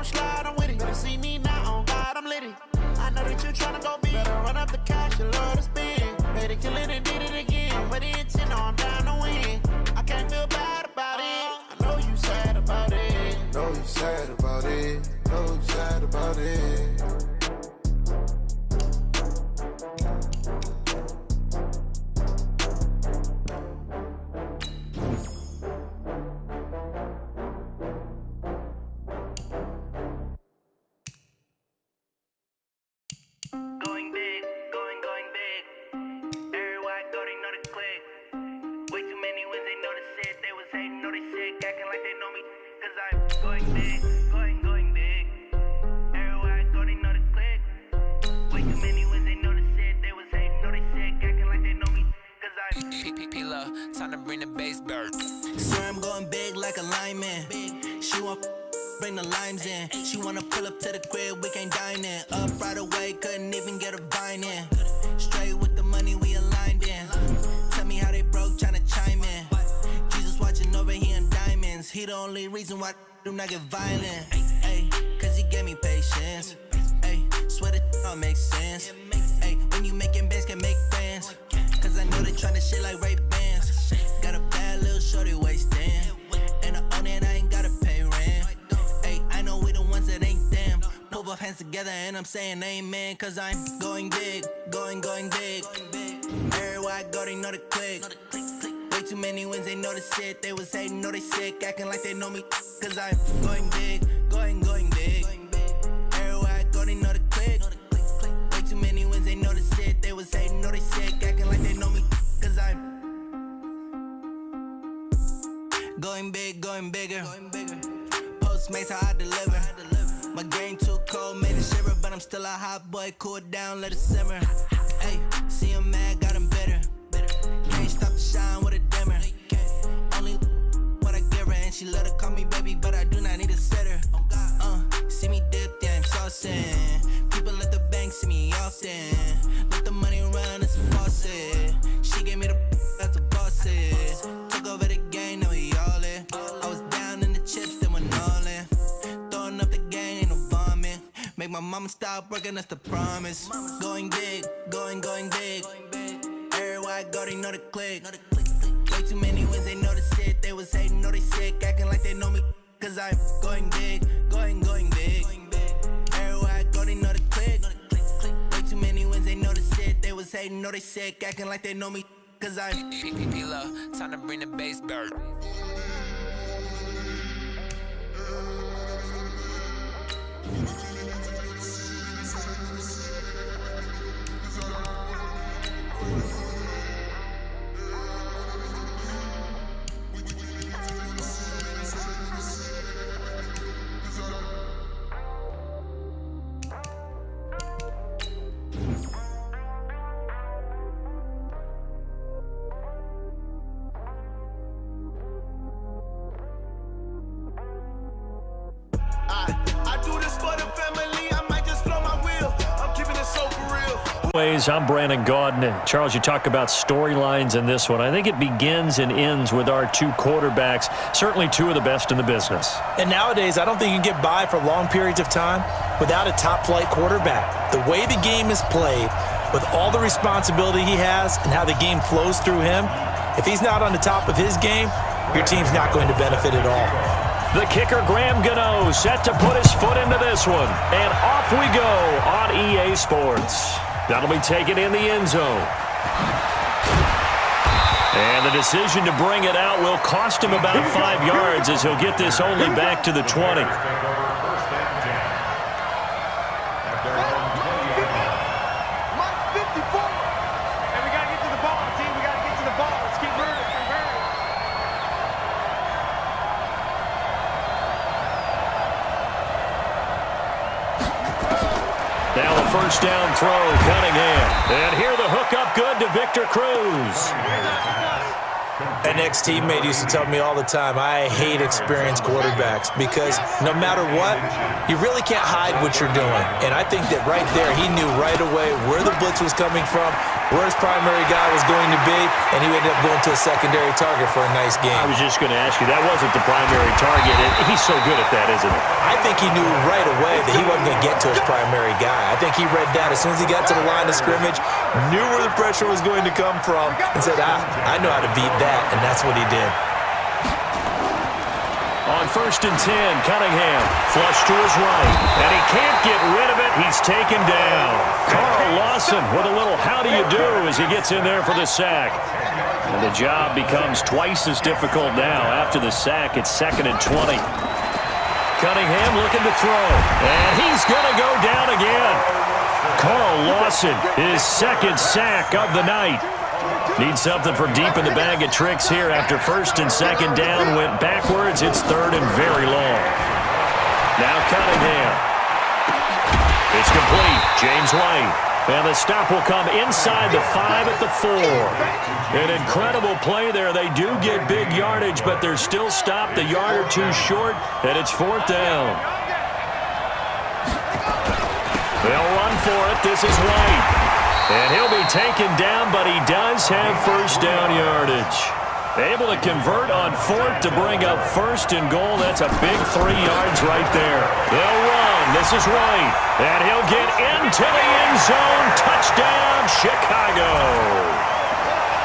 gon' slide, I'm with it. Better see me now, on God, I'm litty. I know that you tryna go big. Better run up the cash, you love to spend. Better kill it and did it again. But the intent, no, I'm down to win. I can't feel bad about it. I know you sad about it. Know you sad about it. Know you sad about it. Going big, going big. Everywhere I go, they know the click. Way too many wins, they know the shit. They was hating, know they sick, acting like they know me. Cause I'm going big, going big. Everywhere I go, they know the click. Way too many wins, they know the shit. They was hating, know they sick, acting like they know me. Cause I'm P-P-P-Love, time to bring the bass bird. Swear I'm going big like a lineman. She want bring the limes in. She wanna pull up to the crib, we can't dine in. Up right away, couldn't even get a vine in. Straight with the money we aligned in. Tell me how they broke, tryna chime in. Jesus watching over here in diamonds. He the only reason why do not get violent. Ay, cause he gave me patience. Ay, swear that all makes sense. Ay, when you making bands, can make friends. Cause I know they tryna shit like Ray Bans. Got a bad little shorty wasting. And I own it, I ain't gotta pay rent. Ay, I know we the ones that ain't them. Pull both hands together and I'm saying amen. Cause I'm going big, going big. Everywhere I go, they know the click. Way too many wins, they know the shit. They was hating, know they sick, acting like they know me. Cause I'm going big, going big. Everywhere I go, they know the click. Way too many wins, they know the shit. They was hating, know they sick, acting like they know me. Cause I'm going big, going bigger. Postmates, how I deliver. My game too cold, made it shiver. But I'm still a hot boy, cool down, let it simmer. Ay, see him mad, got him bitter. Can't stop the shine with a dimmer. Only what I give her, and she let her call me baby, but I do not need a sitter. See me dip, yeah, I'm saucing. People at the bank see me often. Let the money run, it's a faucet. She gave me the that's a boss is. Took over the game, now we all in. I was down in the chips, then went all in. Throwing up the gang, ain't no vomit. Make my mama stop working, that's the promise. Going big, going big. Everywhere I go, they know the click. Way too many wins, they know the shit. They was hating, know they sick, acting like they know me. Cause I'm going big, going big. Everywhere I go, they know the click. Way too many wins, they know the shit. They was hating, know they sick, acting like they know me. Cause I'm P-P-P-Love, time to bring the bass bird. I do this for the family, I might just blow my wheel. I'm keeping it so for real. I'm Brandon Gaudin. Charles, you talk about storylines in this one. I think it begins and ends with our two quarterbacks, certainly two of the best in the business. And nowadays, I don't think you can get by for long periods of time without a top-flight quarterback. The way the game is played, with all the responsibility he has and how the game flows through him, if he's not on the top of his game, your team's not going to benefit at all. The kicker, Graham Gano, set to put his foot into this one. And off we go on EA Sports. That'll be taken in the end zone. And the decision to bring it out will cost him about 5 yards as he'll get this only back to the 20. Now a first down throw, Cunningham. And here the hook up good to Victor Cruz. An ex-teammate used to tell me all the time, I hate experienced quarterbacks because no matter what, you really can't hide what you're doing. And I think that right there, he knew right away where the blitz was coming from, where his primary guy was going to be, and he ended up going to a secondary target for a nice game. I was just going to ask you, that wasn't the primary target. And he's so good at that, isn't he? I think he knew right away that he wasn't going to get to his primary guy. I think he read that as soon as he got to the line of scrimmage, knew where the pressure was going to come from, and said, I know how to beat that, and that's what he did. On 1st and 10, Cunningham, flush to his right, and he can't get rid of it. He's taken down. Carl Lawson with a little how do you do as he gets in there for the sack. And the job becomes twice as difficult now. After the sack, it's 2nd and 20. Cunningham looking to throw, and he's going to go down again. Carl Lawson, his 2nd sack of the night. Needs something from deep in the bag of tricks here after 1st and 2nd down. Went backwards. It's 3rd and very long. Now Cunningham. It's complete. James White. And the stop will come inside the 5 at the 4. An incredible play there. They do get big yardage, but they're still stopped a yard or two short, and it's 4th down. They'll run for it. This is White. And he'll be taken down, but he does have 1st down yardage. Able to convert on 4th to bring up 1st and goal. That's a big 3 yards right there. They'll run. This is White. And he'll get into the end zone. Touchdown, Chicago.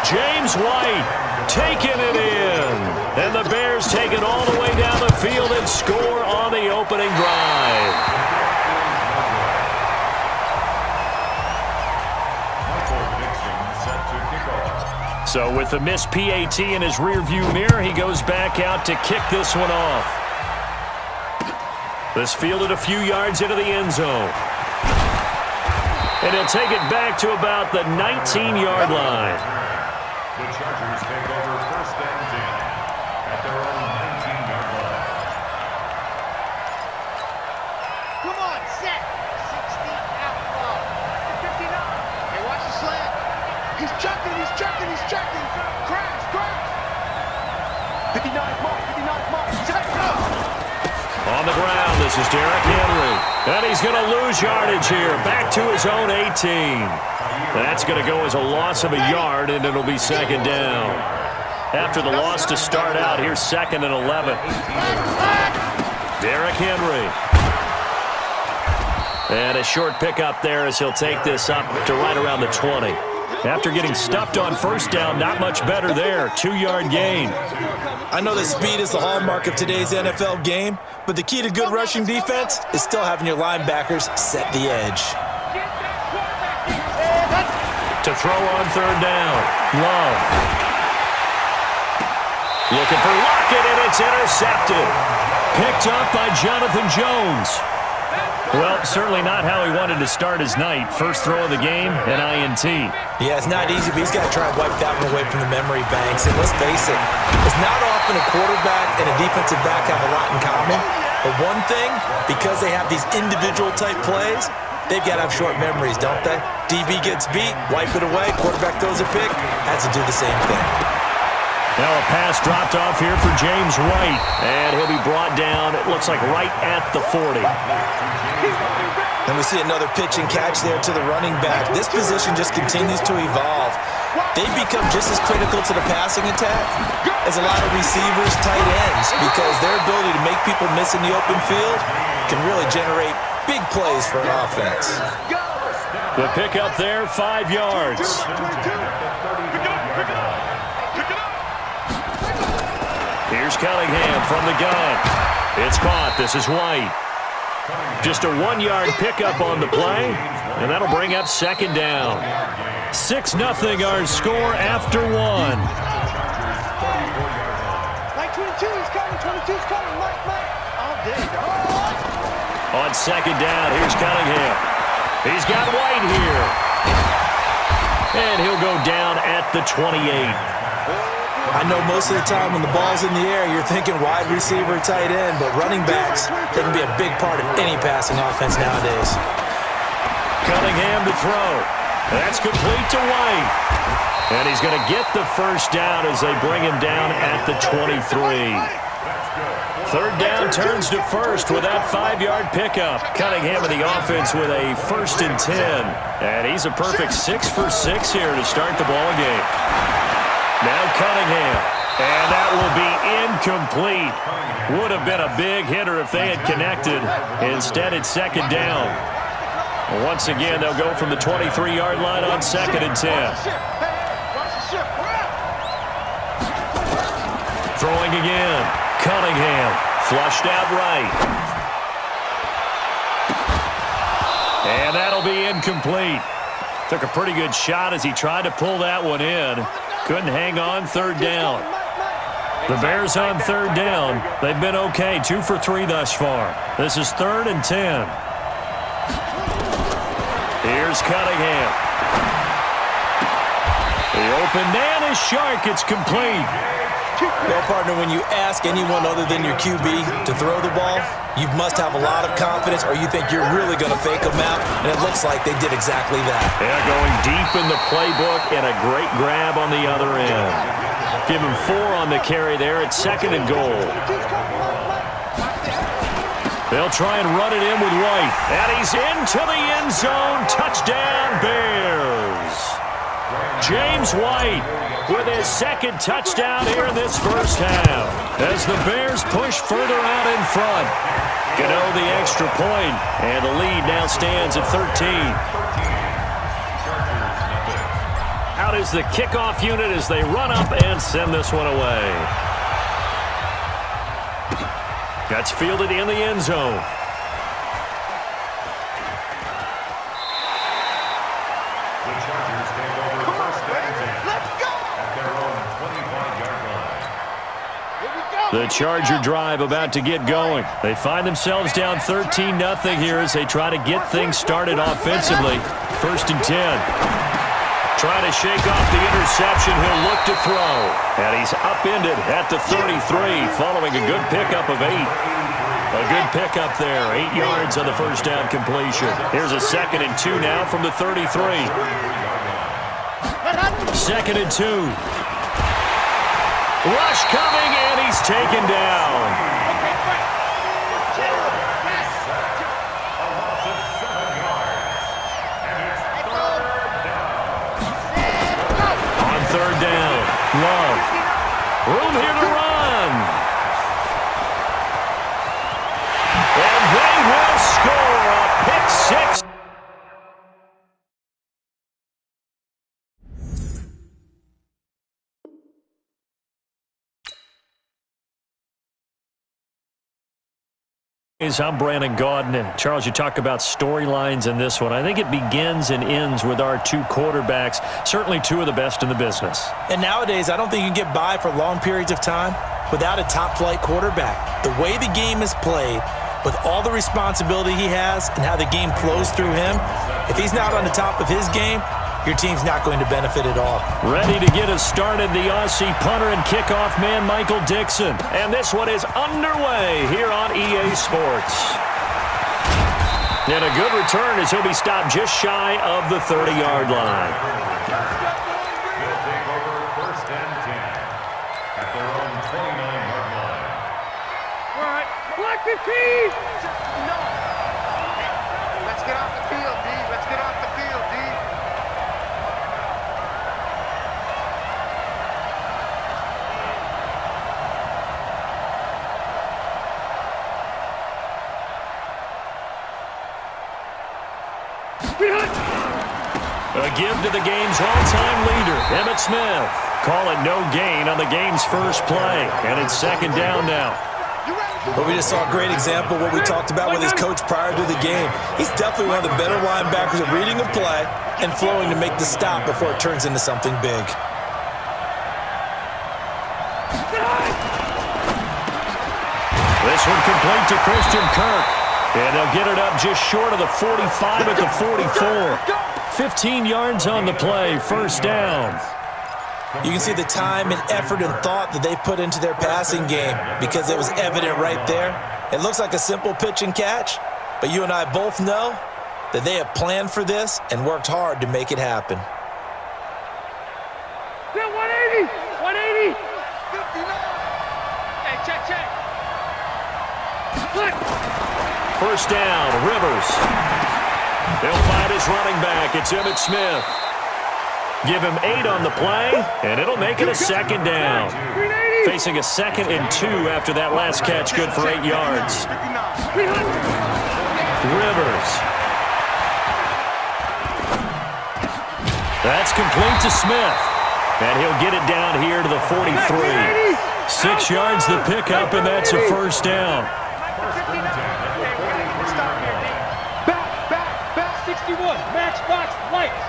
James White taking it in. And the Bears take it all the way down the field and score on the opening drive. So with the missed PAT in his rearview mirror, he goes back out to kick this one off. This fielded a few yards into the end zone. And he'll take it back to about the 19-yard line. The Chargers take over 1st and 10 at their own 19-yard line. Come on, set. 60 out low. 59. Hey, watch the slant. He's chucking. Crash. 59 mark. Set up. On the ground, this is Derrick Henry. And he's going to lose yardage here. Back to his own 18. That's going to go as a loss of a yard, and it'll be 2nd down. After the loss to start out, here's 2nd and 11. Derrick Henry. And a short pickup there as he'll take this up to right around the 20. After getting stuffed on 1st down, not much better there. 2-yard gain. I know that speed is the hallmark of today's NFL game, but the key to good rushing defense is still having your linebackers set the edge. To throw on 3rd down. Love. Looking for Lockett, and it's intercepted. Picked up by Jonathan Jones. Well, certainly not how he wanted to start his night. First throw of the game, an INT. Yeah, it's not easy, but he's got to try and wipe that one away from the memory banks. And let's face it, it's not often a quarterback and a defensive back have a lot in common. But one thing, because they have these individual type plays, they've got to have short memories, don't they? DB gets beat, wipe it away, quarterback throws a pick, has to do the same thing. Now a pass dropped off here for James White, and he'll be brought down, it looks like right at the 40. And we see another pitch and catch there to the running back. This position just continues to evolve. They become just as critical to the passing attack as a lot of receivers, tight ends, because their ability to make people miss in the open field can really generate big plays for an offense. The pickup there, 5 yards. Here's Cunningham from the gun. It's caught. This is White. Just a 1-yard pickup on the play, and that'll bring up 2nd down. 6-0 our score after 1. Like 22, he's coming. 22's coming. Mike. Oh, there you go. On 2nd down, here's Cunningham. He's got White here. And he'll go down at the 28. I know most of the time when the ball's in the air, you're thinking wide receiver, tight end, but running backs, they can be a big part of any passing offense nowadays. Cunningham to throw. That's complete to White. And he's going to get the first down as they bring him down at the 23. Third down turns to first with that 5-yard pickup. Cunningham in the offense with a 1st and 10. And he's a perfect 6 for 6 here to start the ball game. Now Cunningham. And that will be incomplete. Would have been a big hitter if they had connected. Instead, it's 2nd down. Once again, they'll go from the 23-yard line on 2nd and 10. Throwing again. Cunningham. Flushed out right. And that'll be incomplete. Took a pretty good shot as he tried to pull that one in. Couldn't hang on. 3rd down. The Bears on 3rd down. They've been okay. 2 for 3 thus far. This is 3rd and 10. Here's Cunningham. The open man is Shark. It's complete. Well, partner, when you ask anyone other than your QB to throw the ball, you must have a lot of confidence or you think you're really going to fake them out, and it looks like they did exactly that. Yeah, going deep in the playbook and a great grab on the other end. Give him 4 on the carry there at 2nd and goal. They'll try and run it in with White. And he's into the end zone. Touchdown, Bears. James White with his 2nd touchdown here in this first half. As the Bears push further out in front. Gano the extra point, and the lead now stands at 13. Out is the kickoff unit as they run up and send this one away. That's fielded in the end zone. The Charger drive about to get going. They find themselves down 13-0 here as they try to get things started offensively. 1st and 10. Trying to shake off the interception. He'll look to throw. And he's upended at the 33 following a good pickup of 8. A good pickup there. 8 yards on the first down completion. Here's a 2nd and 2 now from the 33. 2nd and 2. Rush coming, and he's taken down. On 3rd down, Love. Room here to run. And they will score a pick 6. I'm Brandon Gaudin, and Charles, you talk about storylines in this one. I think it begins and ends with our 2 quarterbacks, certainly 2 of the best in the business. And nowadays, I don't think you can get by for long periods of time without a top-flight quarterback. The way the game is played, with all the responsibility he has and how the game flows through him, if he's not on the top of his game, your team's not going to benefit at all. Ready to get us started, the Aussie punter and kickoff man, Michael Dixon. And this one is underway here on EA Sports. And a good return as he'll be stopped just shy of the 30-yard line. They'll take over 1st and 10 at their own 29-yard line. All right, collective team! No! Let's get off the field, D. Let's get off the field, D. A give to the game's all-time leader, Emmitt Smith. Call it no gain on the game's first play, and it's 2nd down now. But we just saw a great example of what we talked about with his coach prior to the game. He's definitely one of the better linebackers at reading a play and flowing to make the stop before it turns into something big. This one complete to Christian Kirk. And they'll get it up just short of the 45 at the 44. 15 yards on the play, 1st down. You can see the time and effort and thought that they've put into their passing game because it was evident right there. It looks like a simple pitch and catch, but you and I both know that they have planned for this and worked hard to make it happen. Yeah, 180! 180! 59! Hey, check. Click! First down, Rivers. They'll find his running back. It's Emmitt Smith. Give him 8 on the play, and it'll make it a second down. Facing a 2nd and 2 after that last catch, good for 8 yards. Rivers. That's complete to Smith. And he'll get it down here to the 43. 6 yards the pickup, and that's a first down. Back, 61, match box, lights.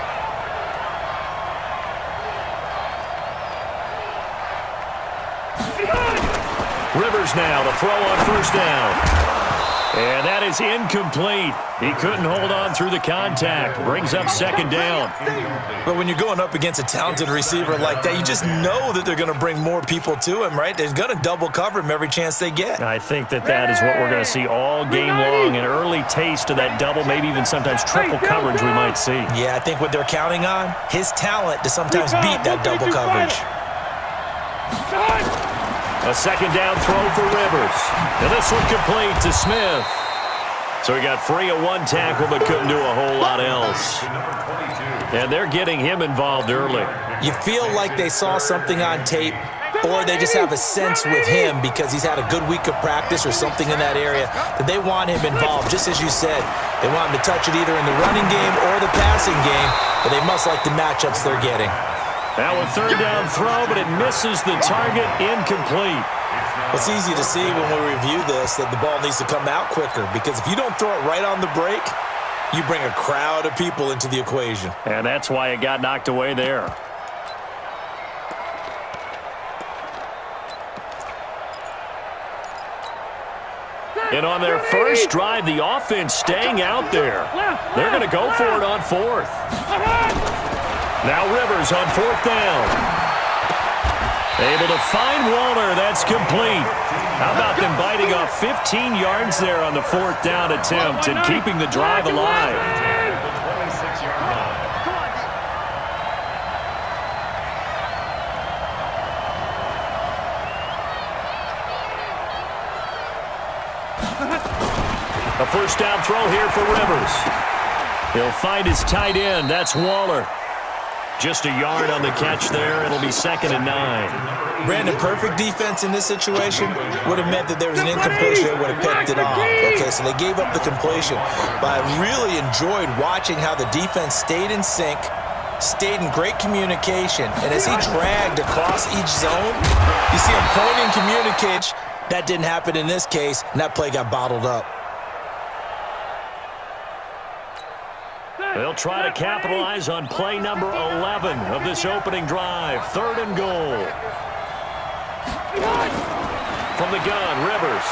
Rivers now to throw on first down. And that is incomplete. He couldn't hold on through the contact. Brings up second down. But when you're going up against a talented receiver like that, you just know that they're going to bring more people to him, right? They're going to double cover him every chance they get. I think that is what we're going to see all game long. An early taste of that double, maybe even sometimes triple coverage we might see. Yeah, I think what they're counting on, his talent to sometimes beat that double coverage. A second down throw for Rivers. And this one complete to Smith. So he got free of one tackle but couldn't do a whole lot else. And they're getting him involved early. You feel like they saw something on tape, or they just have a sense with him because he's had a good week of practice or something in that area that they want him involved. Just as you said, they want him to touch it either in the running game or the passing game, but they must like the matchups they're getting. Now a third down throw, but it misses the target, incomplete. It's easy to see when we review this that the ball needs to come out quicker, because if you don't throw it right on the break, you bring a crowd of people into the equation. And that's why it got knocked away there. And on their first drive, the offense staying out there. They're going to go for it on fourth. Now Rivers on fourth down. Able to find Waller. That's complete. How about them biting off 15 yards there on the fourth down attempt and keeping the drive alive? A first down throw here for Rivers. He'll find his tight end. That's Waller. Just a yard on the catch there. It'll be 2nd and 9. Brandon, perfect defense in this situation would have meant that there was an incompletion. They would have picked it off. Okay, so they gave up the completion. But I really enjoyed watching how the defense stayed in sync, stayed in great communication. And as he dragged across each zone, you see him pointing communication. That didn't happen in this case, and that play got bottled up. They'll try to capitalize on play number 11 of this opening drive. 3rd and goal. From the gun, Rivers.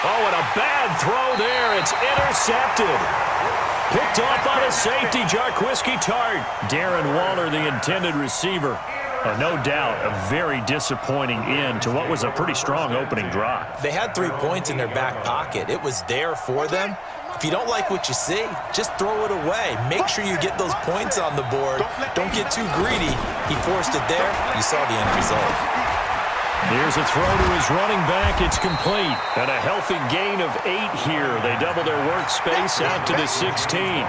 Oh, and a bad throw there. It's intercepted. Picked off by the safety, Jarquiski Tart. Darren Waller, the intended receiver. No doubt, a very disappointing end to what was a pretty strong opening drive. They had 3 points in their back pocket. It was there for them. If you don't like what you see, just throw it away. Make sure you get those points on the board. Don't get too greedy. He forced it there. You saw the end result. Here's a throw to his running back. It's complete. And a healthy gain of 8 here. They double their workspace out to the 16.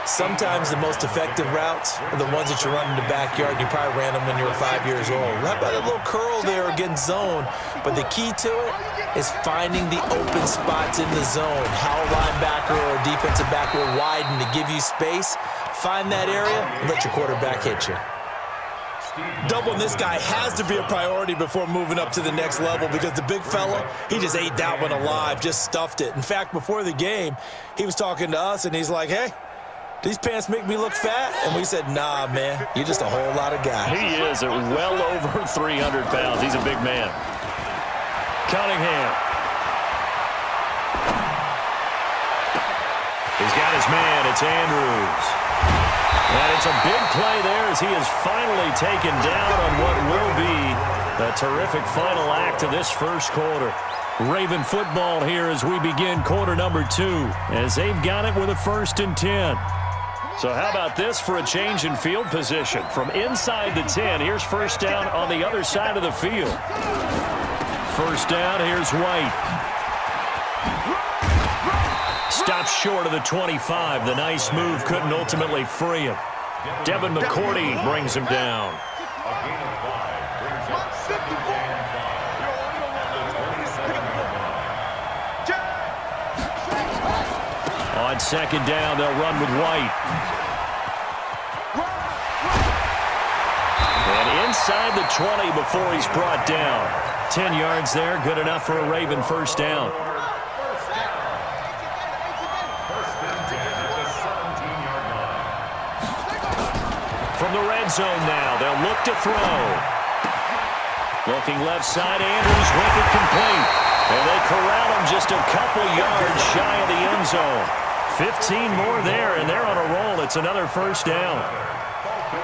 Sometimes the most effective routes are the ones that you run in the backyard. You probably ran them when you were 5 years old. How about a little curl there against zone? But the key to it is finding the open spots in the zone. How a linebacker or a defensive back will widen to give you space. Find that area and let your quarterback hit you. Doubling this guy has to be a priority before moving up to the next level, because the big fella, he just ate that one alive, just stuffed it. In fact, before the game, he was talking to us, and he's like, hey, these pants make me look fat? And we said, nah, man, you're just a whole lot of guy. He is at well over 300 pounds. He's a big man. Cunningham. He's got his man. It's Andrews. And it's a big play there as he is finally taken down on what will be a terrific final act of this first quarter. Raven football here as we begin quarter number 2, as they've got it with a 1st and 10. So how about this for a change in field position? From inside the 10, here's 1st down on the other side of the field. 1st down, here's White. Stops short of the 25. The nice move couldn't ultimately free him. Devin McCourty brings him down. On 2nd down, they'll run with White. And inside the 20 before he's brought down. 10 yards there, good enough for a Raven 1st down. From the red zone now, they'll look to throw. Looking left side, Andrews with it complete. And they corral him just a couple yards shy of the end zone. 15 more there, and they're on a roll. It's another 1st down.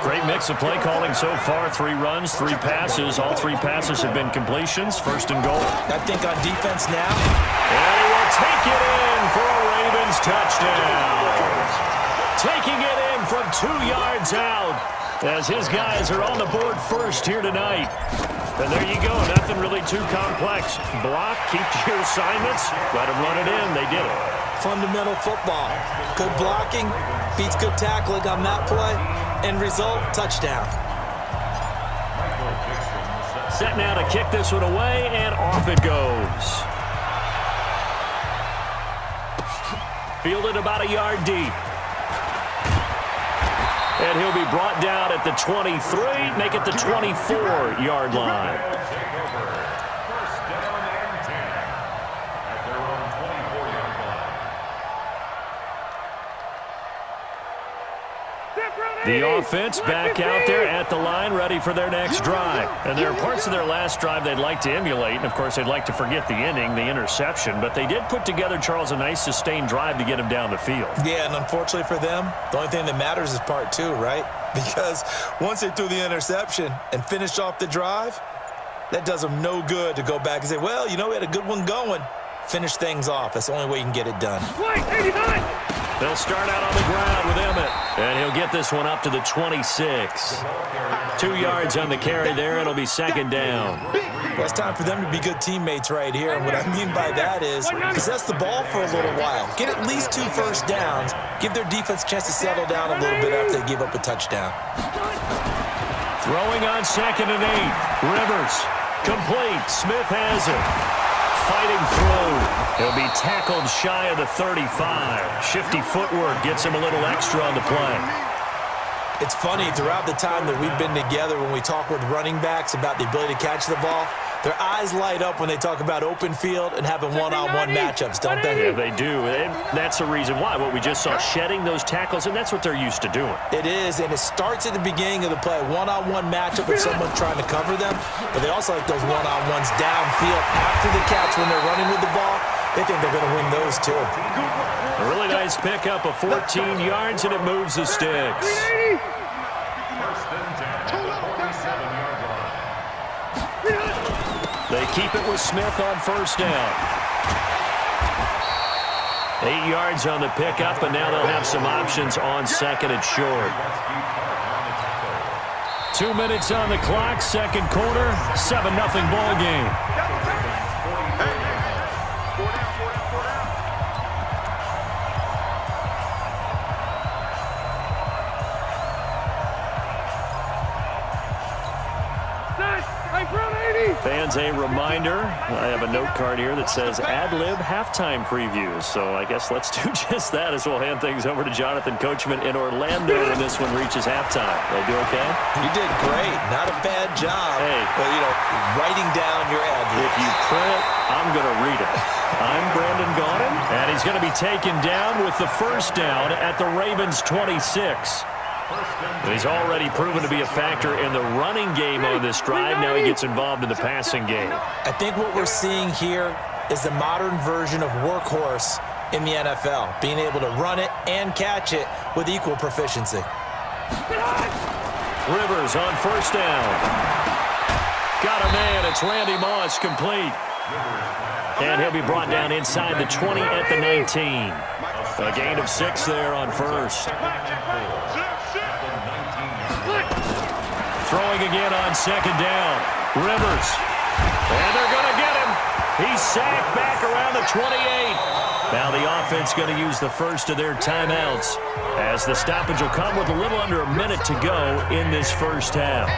Great mix of play calling so far. 3 runs, 3 passes. All 3 passes have been completions. 1st and goal. I think on defense now. And he will take it in for a Ravens touchdown. Taking it in from 2 yards out as his guys are on the board first here tonight. And there you go. Nothing really too complex. Block, keep to your assignments, let them run it in. They did it. Fundamental football. Good blocking beats good tackling on that play. End result, touchdown. Set now to kick this one away, and off it goes. Fielded about a yard deep. And he'll be brought down at the 23, make it the 24-yard line. The offense back out there at the line, ready for their next drive. And there are parts of their last drive they'd like to emulate. And, of course, they'd like to forget the inning, the interception. But they did put together, Charles, a nice sustained drive to get him down the field. Yeah, and unfortunately for them, the only thing that matters is part 2, right? Because once they threw the interception and finished off the drive, that does them no good to go back and say, well, you know, we had a good one going. Finish things off. That's the only way you can get it done. They'll start out on the ground with Emmett, and he'll get this one up to the 26. 2 yards on the carry there. It'll be 2nd down. Well, it's time for them to be good teammates right here. And what I mean by that is possess the ball for a little while. Get at least 2 1st downs. Give their defense a chance to settle down a little bit after they give up a touchdown. Throwing on 2nd and 8. Rivers. Complete. Smith has it. Fighting through. He'll be tackled shy of the 35. Shifty footwork gets him a little extra on the play. It's funny, throughout the time that we've been together, when we talk with running backs about the ability to catch the ball, their eyes light up when they talk about open field and having one-on-one matchups, don't they? Yeah, they do. And that's the reason why. What we just saw, shedding those tackles, and that's what they're used to doing. It is, and it starts at the beginning of the play. One-on-one matchup with someone trying to cover them, but they also like those one-on-ones downfield after the catch when they're running with the ball. They think they're going to win those, too. A really nice pickup of 14 yards, and it moves the sticks. They keep it with Smith on 1st down. 8 yards on the pickup, and now they'll have some options on 2nd and short. 2 minutes on the clock, 2nd quarter, 7-0 ball game. Fans, a reminder, I have a note card here that says ad-lib halftime previews. So I guess let's do just that as we'll hand things over to Jonathan Coachman in Orlando when this one reaches halftime. They do okay? You did great. Not a bad job. Hey. But, you know, writing down your ad-libs. If you print it, I'm going to read it. I'm Brandon Gaudin, and he's going to be taken down with the 1st down at the Ravens' 26. He's already proven to be a factor in the running game on this drive. Now he gets involved in the passing game. I think what we're seeing here is the modern version of workhorse in the NFL, being able to run it and catch it with equal proficiency. Rivers on 1st down. Got a man. It's Randy Moss, complete. And he'll be brought down inside the 20 at the 19. A gain of 6 there on first. Throwing again on second down. Rivers. And they're going to get him. He's sacked back around the 28. Now the offense going to use the first of their timeouts as the stoppage will come with a little under a minute to go in this first half.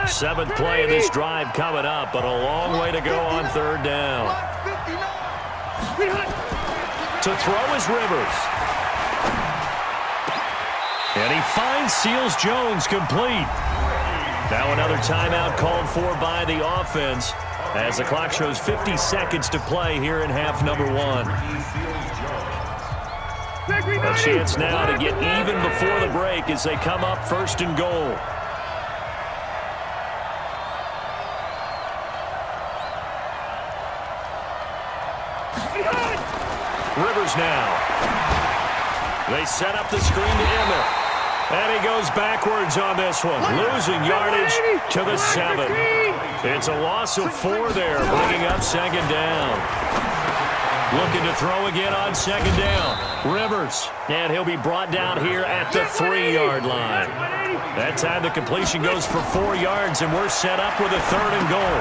7th play of this drive coming up, but a long way to go on third down. To throw is Rivers. And he finds Seals-Jones complete. Now another timeout called for by the offense as the clock shows 50 seconds to play here in half number 1. A chance now to get even before the break as they come up first and goal. Rivers now. They set up the screen to Emmett. And he goes backwards on this one, losing yardage to the 7. It's a loss of 4 there, bringing up second down. Looking to throw again on second down. Rivers, and he'll be brought down here at the 3-yard line. That time the completion goes for 4 yards, and we're set up with a 3rd and goal.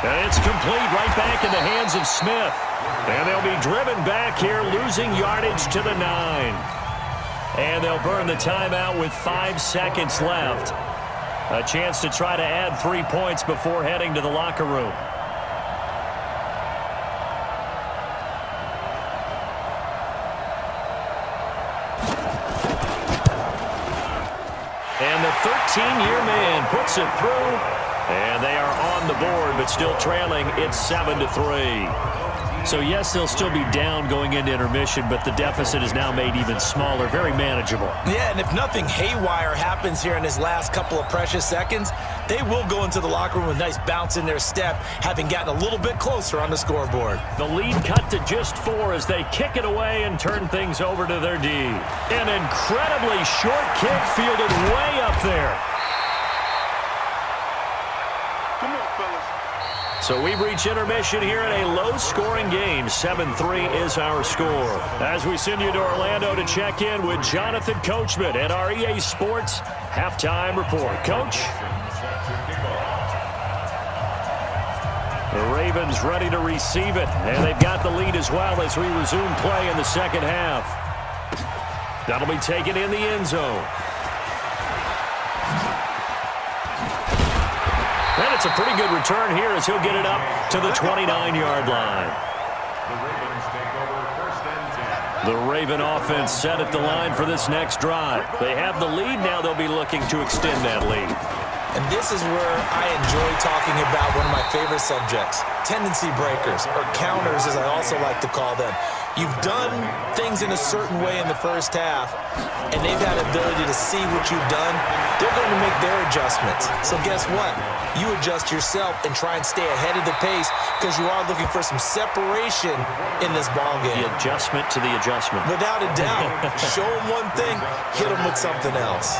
And it's complete right back in the hands of Smith. And they'll be driven back here, losing yardage to the 9. And they'll burn the timeout with 5 seconds left. A chance to try to add 3 points before heading to the locker room. And the 13-year man puts it through. And they are on the board, but still trailing. It's 7-3. So, yes, they'll still be down going into intermission, but the deficit is now made even smaller, very manageable. Yeah, and if nothing haywire happens here in his last couple of precious seconds, they will go into the locker room with a nice bounce in their step, having gotten a little bit closer on the scoreboard. The lead cut to just 4 as they kick it away and turn things over to their D. An incredibly short kick fielded way up there. So we've reached intermission here in a low-scoring game. 7-3 is our score. As we send you to Orlando to check in with Jonathan Coachman at our EA Sports Halftime Report. Coach? The Ravens ready to receive it, and they've got the lead as well as we resume play in the second half. That'll be taken in the end zone. And it's a pretty good return here as he'll get it up to the 29-yard line. The Raven offense set at the line for this next drive. They have the lead. Now they'll be looking to extend that lead. And this is where I enjoy talking about one of my favorite subjects, tendency breakers, or counters as I also like to call them. You've done things in a certain way in the first half, and they've had the ability to see what you've done. They're going to make their adjustments. So guess what? You adjust yourself and try and stay ahead of the pace because you are looking for some separation in this ballgame. The adjustment to the adjustment. Without a doubt. Show them one thing, hit them with something else.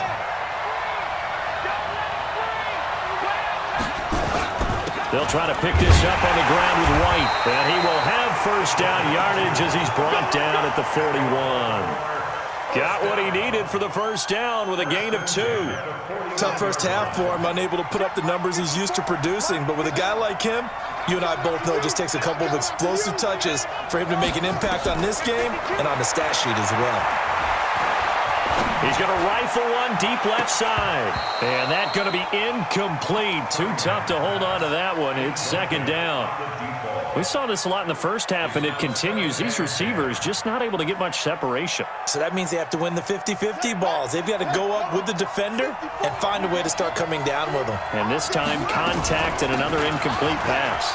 They'll try to pick this up on the ground with White. And he will have first down yardage as he's brought down at the 41. Got what he needed for the first down with a gain of 2. Tough first half for him, unable to put up the numbers he's used to producing. But with a guy like him, you and I both know it just takes a couple of explosive touches for him to make an impact on this game and on the stat sheet as well. He's going to rifle one deep left side. And that's going to be incomplete. Too tough to hold on to that one. It's second down. We saw this a lot in the first half, and it continues. These receivers just not able to get much separation. So that means they have to win the 50-50 balls. They've got to go up with the defender and find a way to start coming down with them. And this time, contact and another incomplete pass.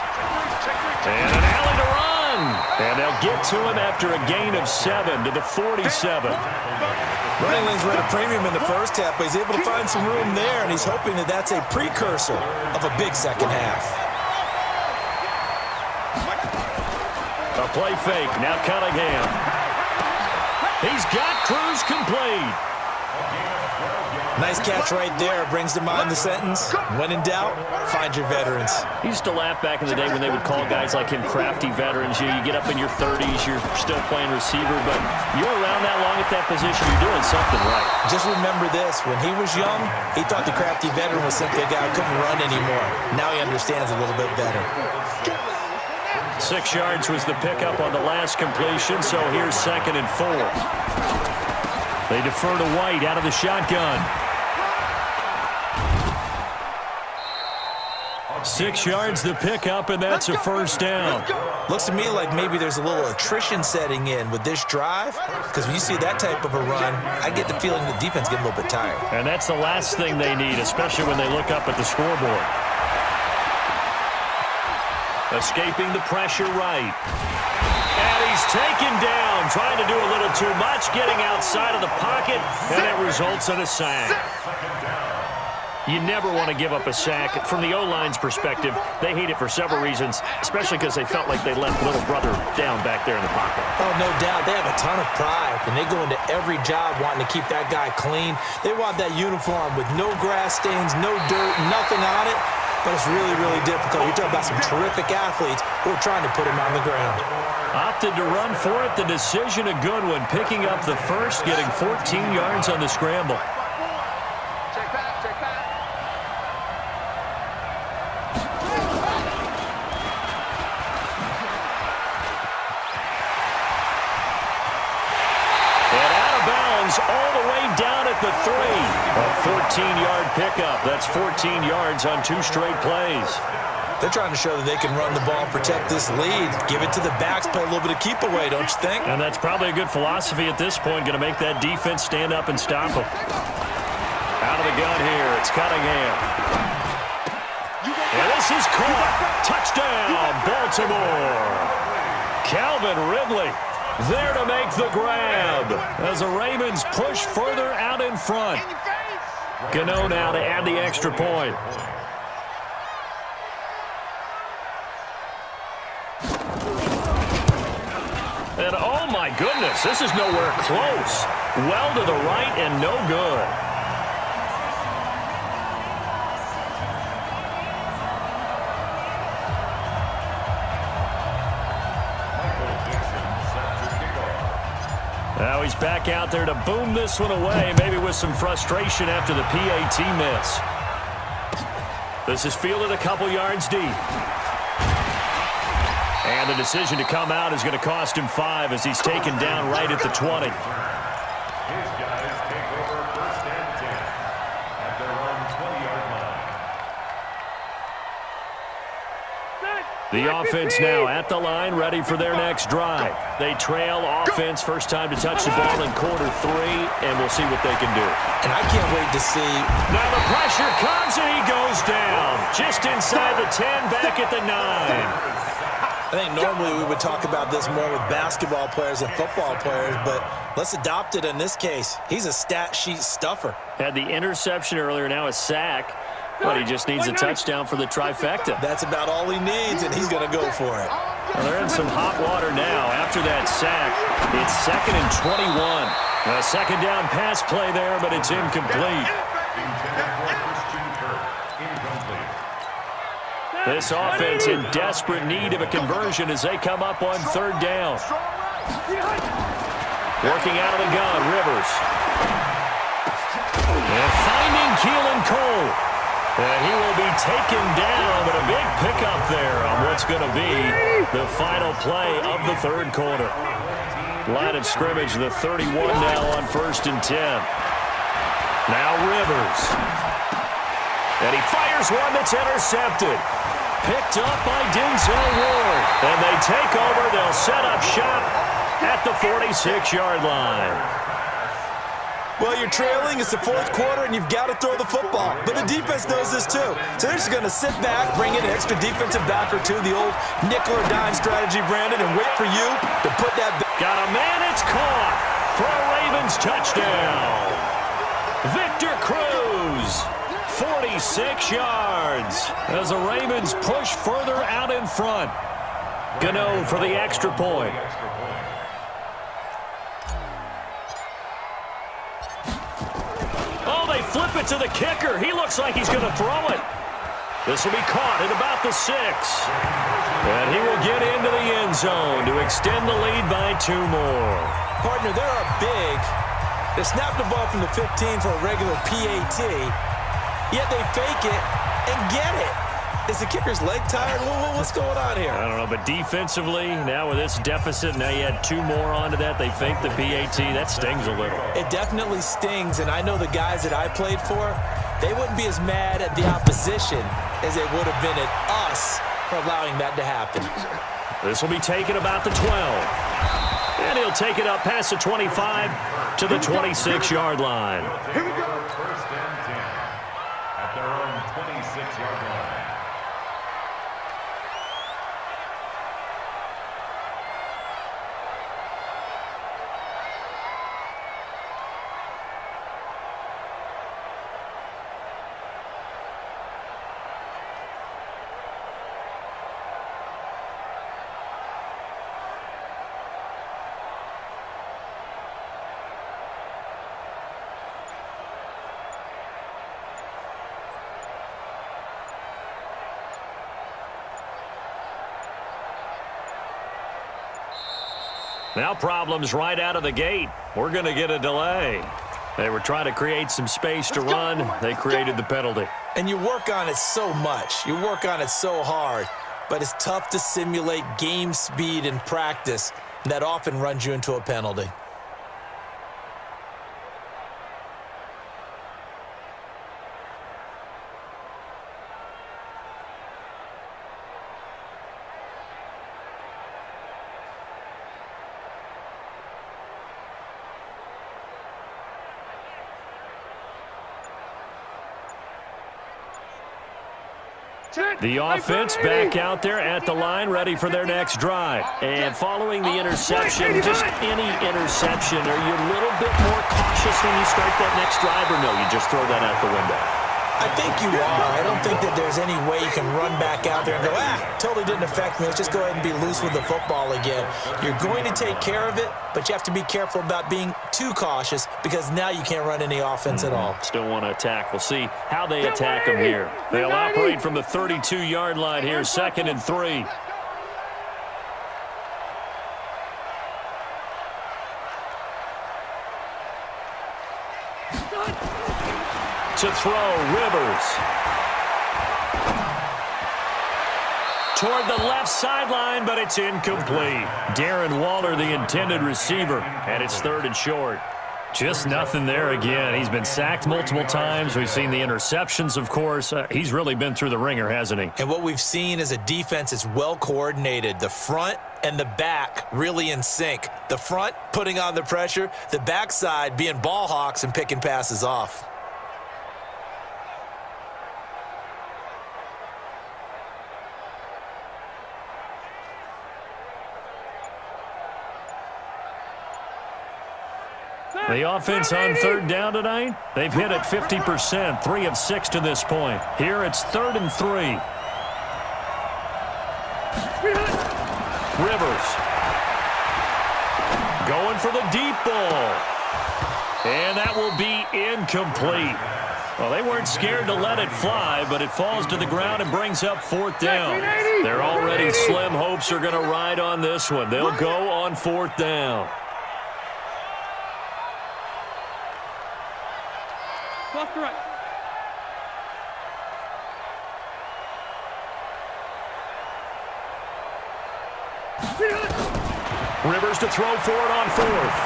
And an alley to run. And they'll get to him after a gain of 7 to the 47. Running lanes were at a premium in the first half, but he's able to find some room there, and he's hoping that that's a precursor of a big second half. A play fake. Now Cunningham. He's got Cruz complete. Nice catch right there. Brings to mind the sentence, when in doubt, find your veterans. He used to laugh back in the day when they would call guys like him crafty veterans. You get up in your 30s, you're still playing receiver, but you're around that long at that position, you're doing something right. Just remember this. When he was young, he thought the crafty veteran was simply a guy who couldn't run anymore. Now he understands a little bit better. 6 yards was the pickup on the last completion, so here's 2nd and 4. They defer to White out of the shotgun. 6 yards the pickup, and that's a first down. Looks to me like maybe there's a little attrition setting in with this drive, because when you see that type of a run, I get the feeling the defense getting a little bit tired. And that's the last thing they need, especially when they look up at the scoreboard. Escaping the pressure right. And he's taken down, trying to do a little too much, getting outside of the pocket, and it results in a sack. You never want to give up a sack. From the O-line's perspective, they hate it for several reasons, especially because they felt like they left little brother down back there in the pocket. Oh, no doubt. They have a ton of pride, and they go into every job wanting to keep that guy clean. They want that uniform with no grass stains, no dirt, nothing on it. But it's really, really difficult. You're talking about some terrific athletes who are trying to put him on the ground. Opted to run for it. The decision a good one. Picking up the first, getting 14 yards on the scramble. Check back, check back. And out of bounds all the way down at the 3. A 14-yard pickup. That's 14 yards on 2 straight plays. They're trying to show that they can run the ball, protect this lead, give it to the backs, play a little bit of keep away, don't you think? And that's probably a good philosophy at this point, going to make that defense stand up and stop them. Out of the gun here, it's Cunningham. And this is caught. Touchdown, Baltimore. Calvin Ridley there to make the grab as the Ravens push further out in front. Gano now to add the extra point. And oh my goodness, this is nowhere close. Well to the right and no good. Now he's back out there to boom this one away, maybe with some frustration after the PAT miss. This is fielded a couple yards deep. And the decision to come out is going to cost him 5 as he's taken down right at the 20. His guys take over 1st and 10 at their own 20-yard line. The offense now at the line, ready for their next drive. They trail offense, first time to touch the ball in quarter 3, and we'll see what they can do. And I can't wait to see. Now the pressure comes, and he goes down. Just inside the 10, back at the 9. I think normally we would talk about this more with basketball players and football players, but let's adopt it in this case. He's a stat sheet stuffer. Had the interception earlier, now a sack, but he just needs a touchdown for the trifecta. That's about all he needs, and he's going to go for it. Well, they're in some hot water now. After that sack, it's 2nd and 21. A second down pass play there, but it's incomplete. This offense in desperate need of a conversion as they come up on 3rd down. Working out of the gun, Rivers. And finding Keelan Cole. And he will be taken down, but a big pickup there on what's going to be the final play of the 3rd quarter. Line of scrimmage, the 31 now on 1st and 10. Now Rivers. And he fires one that's intercepted. Picked up by Denzel Ward. And they take over. They'll set up shop at the 46-yard line. Well, you're trailing. It's the 4th quarter, and you've got to throw the football. But the defense knows this, too. So they're just going to sit back, bring in an extra defensive back or two, the old nickel or dime strategy, Brandon, and wait for you to put that. Got a man. It's caught for a Ravens touchdown. Victor Cruz. 46 yards as the Ravens push further out in front. Gano for the extra point. Oh, they flip it to the kicker. He looks like he's going to throw it. This will be caught at about the 6. And he will get into the end zone to extend the lead by 2 more. Partner, they're up big. They snap the ball from the 15 for a regular PAT, yet they fake it and get it. Is the kicker's leg tired? What's going on here? I don't know, but defensively, now with this deficit, now you add 2 more onto that. They fake the PAT. That stings a little. It definitely stings, and I know the guys that I played for, they wouldn't be as mad at the opposition as they would have been at us for allowing that to happen. This will be taken about the 12. And he'll take it up past the 25 to the 26-yard line. Here we go. First and 10 at their own 26-yard line. Now problems right out of the gate. We're going to get a delay. They were trying to create some space to run. They created the penalty. And you work on it so much. You work on it so hard. But it's tough to simulate game speed in practice. And that often runs you into a penalty. The offense back out there at the line, ready for their next drive. And following the interception, just any interception, are you a little bit more cautious when you start that next drive, or no, you just throw that out the window? I think you are. I don't think that there's any way you can run back out there and go, totally didn't affect me. Let's just go ahead and be loose with the football again. You're going to take care of it, but you have to be careful about being too cautious because now you can't run any offense at all. Still want to attack. We'll see how they attack them here. They'll operate from the 32-yard line here, 2nd and 3. To throw, Rivers. Toward the left sideline, but it's incomplete. Darren Waller, the intended receiver, and it's 3rd and short. Just nothing there again. He's been sacked multiple times. We've seen the interceptions, of course. He's really been through the ringer, hasn't he? And what we've seen is a defense that's well coordinated. The front and the back really in sync. The front putting on the pressure, the backside being ball hawks and picking passes off. The offense on 3rd down tonight, they've hit it 50%, 3 of 6 to this point. Here it's 3rd and 3. Rivers going for the deep ball. And that will be incomplete. Well, they weren't scared to let it fly, but it falls to the ground and brings up 4th down. They're already slim hopes are going to ride on this one. They'll go on 4th down. Left to right. Rivers to throw for it on 4th.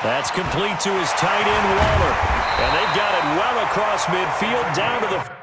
That's complete to his tight end, Waller. And they've got it well across midfield down to the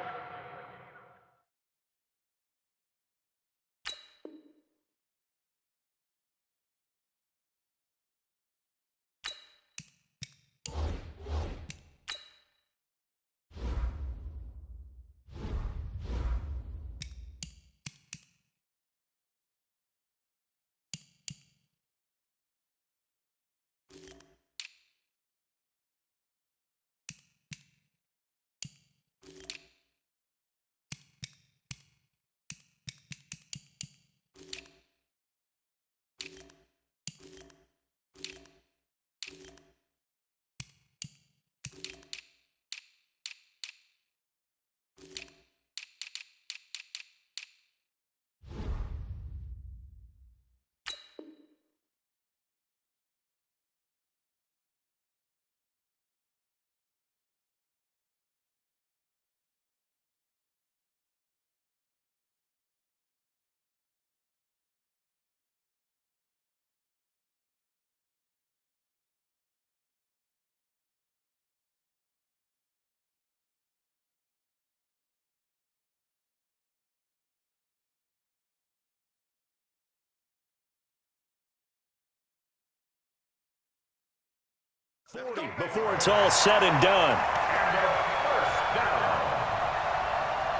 40 before it's all said and done. And a first down.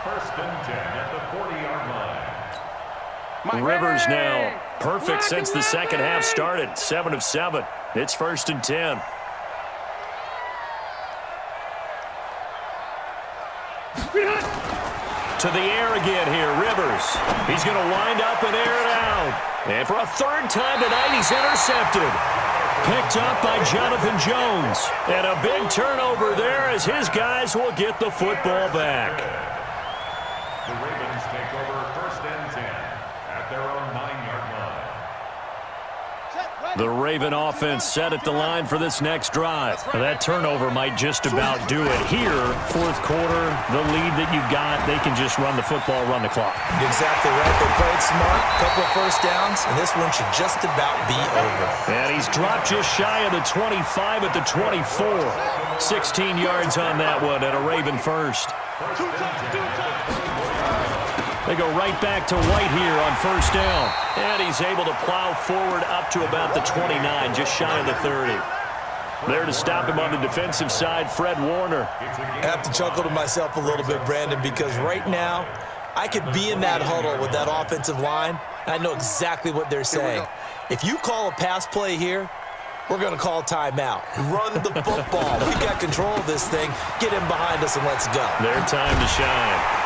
First and 10 at the 40-yard line. Rivers now perfect since the second half started. 7 of 7. It's first and 10. To the air again here, Rivers. He's going to wind up and air it out. And for a third time tonight, he's intercepted. Picked up by Jonathan Jones. And a big turnover there as his guys will get the football back. The Ravens take over first and 10 at their own 9-yard line. The Raven offense set at the line for this next drive. That turnover might just about do it. Here, fourth quarter, the lead that you've got, they can just run the football, run the clock. Exactly right. They played smart, couple of first downs, and this one should just about be over. And he's dropped just shy of the 25 at the 24. 16 yards on that one and a Raven first. They go right back to White here on first down. And he's able to plow forward up to about the 29, just shy of the 30. There to stop him on the defensive side, Fred Warner. I have to chuckle to myself a little bit, Brandon, because right now I could be in that huddle with that offensive line. I know exactly what they're saying. If you call a pass play here, we're going to call timeout. Run the football. We got control of this thing. Get him behind us and let's go. Their time to shine.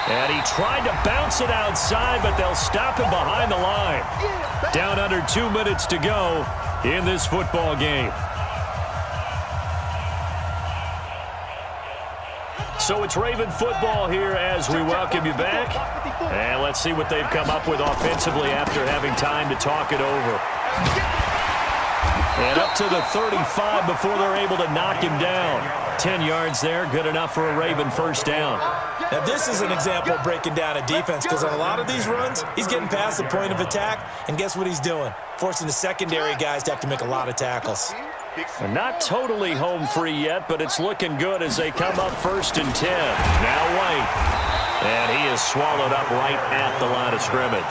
And he tried to bounce it outside, but they'll stop him behind the line. Down under 2 minutes to go in this football game. So it's Raven football here as we welcome you back. And let's see what they've come up with offensively after having time to talk it over. And up to the 35 before they're able to knock him down. 10 yards there, good enough for a Raven first down. Now, this is an example of breaking down a defense because on a lot of these runs, he's getting past the point of attack, and guess what he's doing? Forcing the secondary guys to have to make a lot of tackles. And not totally home free yet, but it's looking good as they come up first and 10. Now White. And he is swallowed up right at the line of scrimmage.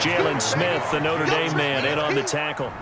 Jalen Smith, the Notre Dame man, in on the tackle.